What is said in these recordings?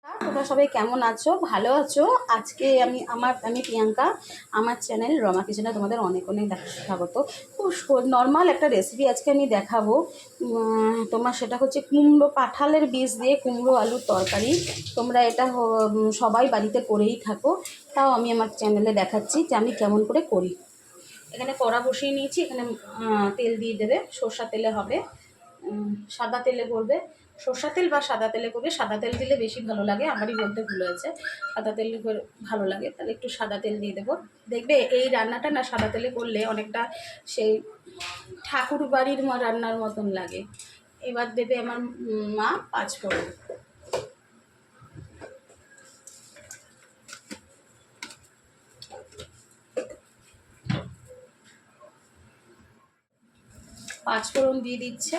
তোমরা সবাই কেমন আছো? ভালো আছো? আজকে আমি প্রিয়াঙ্কা। আমার চ্যানেল রমা কিচেনে তোমাদের অনেক অনেক স্বাগত। খুব নর্মাল একটা রেসিপি আজকে আমি দেখাবো। তোমার সেটা হচ্ছে কুমড়ো কাঁঠালের বীজ দিয়ে কুমড়ো আলুর তরকারি। তোমরা এটা সবাই বাড়িতে করেই থাকো, তাও আমি আমার চ্যানেলে দেখাচ্ছি যে আমি কেমন করে করি। এখানে কড়া বসিয়ে নিয়েছি, এখানে তেল দিয়ে দেবে, সরষা তেলে হবে, সাদা তেলে করবে। সরষা তেল বা সাদা তেলে করবে, সাদা তেল দিলে বেশি ভালো লাগে, আমারই বলতে ভুল হয়েছে, সাদা তেল ভালো লাগে, তাহলে একটু সাদা তেল দিয়ে দেবো। দেখবে এই রান্নাটা না সাদা তেলে করলে অনেকটা সেই ঠাকুর বাড়ির রান্নার মতন লাগে। এবার দেবে আমার মা পাঁচফোড়ন। পাঁচফোড়ন দিয়ে দিচ্ছে,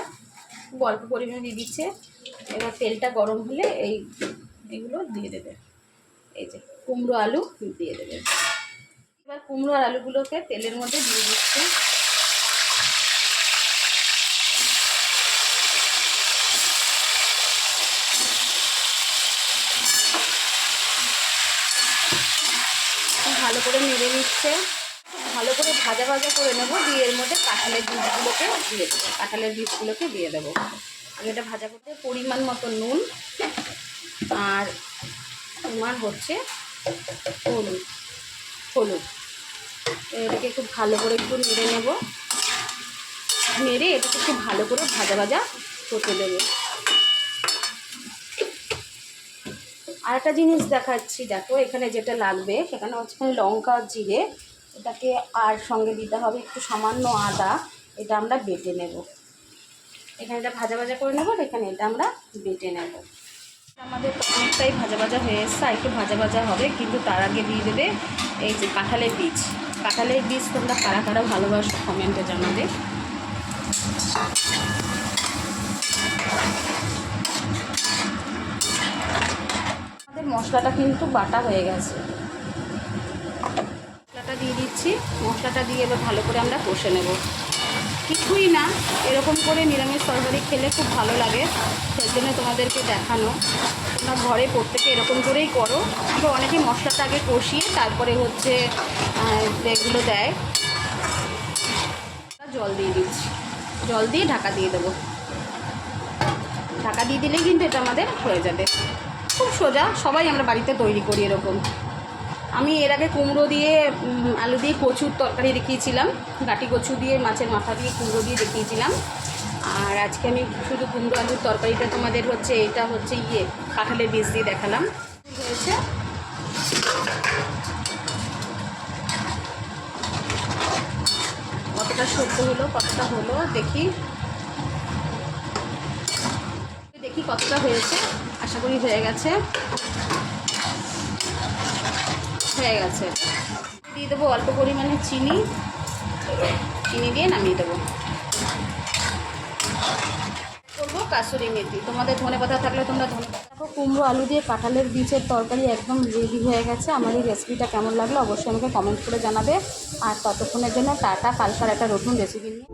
অল্প পরিমাণে দিয়ে দিচ্ছে। এবার তেলটা গরম হলে এইগুলো দিয়ে দেবে, এই যে কুমড়ো আলু দিয়ে দেবে। এবার কুমড়ো আর আলুগুলোকে তেলের মধ্যে দিয়ে দিচ্ছে। ভালো করে নেড়ে নিচ্ছে, ভালো করে ভাজা ভাজা করে নেবো, দিয়ে এর মধ্যে কাঁঠালের বীজগুলোকে দিয়ে দেবো, কাঁঠালের বীজগুলোকে দিয়ে দেবো। আমি এটা ভাজা করতে পরিমাণ মতো নুন আর তোমার হচ্ছে হলুদ এটাকে একটু ভালো করে একটু নেড়ে নেব, নেড়ে এটাকে একটু ভালো করে ভাজা ভাজা করতে দেবো। আর একটা জিনিস দেখাচ্ছি, দেখো এখানে যেটা লাগবে সেখানে হচ্ছে লঙ্কা জিরে, এটাকে আর সঙ্গে দিতে হবে একটু সামান্য আদা, এটা আমরা বেটে নেব। এখানে এটা ভাজা ভাজা করে নেব, এখানে এটা আমরা বেটে নেব। আমাদের অনেকটাই ভাজা ভাজা হয়ে এসছে, আর একটু ভাজা ভাজা হবে, কিন্তু তার আগে দিয়ে দেবে এই যে কাঁঠালের বীজ। কাঁঠালের বীজ তোমরা কারা কারা ভালোবাসো কমেন্টে জানাবে। আমাদের মশলাটা কিন্তু বাটা হয়ে গেছে, মশলাটা দিয়ে দিচ্ছি। মশলাটা দিয়ে এবার ভালো করে আমরা কষে নেব। কিছুই না, এরকম করে নিরামিষ তরকারি খেলে খুব ভালো লাগে, সেই জন্য তোমাদেরকে দেখানো। তোমরা ঘরে প্রত্যেকে এরকম করেই করো, কিন্তু অনেকে মশলাটা আগে কষিয়ে তারপরে হচ্ছে এগুলো দেয়। জল দিয়ে দিচ্ছি, জল দিয়ে ঢাকা দিয়ে দেবো। ঢাকা দিয়ে দিলেই কিন্তু এটা আমাদের হয়ে যাবে। খুব সোজা, সবাই আমরা বাড়িতে তৈরি করি এরকম। আমি এর আগে কুমড়ো দিয়ে আলু দিয়ে কচুর তরকারি দেখিয়েছিলাম, গাটি কচু দিয়ে মাছের মাথা দিয়ে কুমড়ো দিয়ে দেখিয়েছিলাম। আর আজকে আমি শুধু কুমড়ো আলুর তরকারিটা তোমাদের হচ্ছে এটা হচ্ছে কাঁঠালের বীজ দিয়ে দেখালাম। হয়েছে কতটা সদ্য হলো, কতটা হলো দেখি দেখি কতটা হয়েছে। আশা করি হয়ে গেছে। দিয়ে দেবো অল্প পরিমাণে চিনি দিয়ে নামিয়ে দেবো। করবো কাসুরি মেথি, তোমাদের ধনেপাতা থাকলে তোমরা ধনেপাতা। দেখো কুমড়ো আলু দিয়ে কাঁঠালের বীজের তরকারি একদম রেডি হয়ে গেছে। আমার এই রেসিপিটা কেমন লাগলো অবশ্যই আমাকে কমেন্ট করে জানাবে। আর ততক্ষণের জন্য টাটা, কালকার একটা নতুন রেসিপি নিয়ে।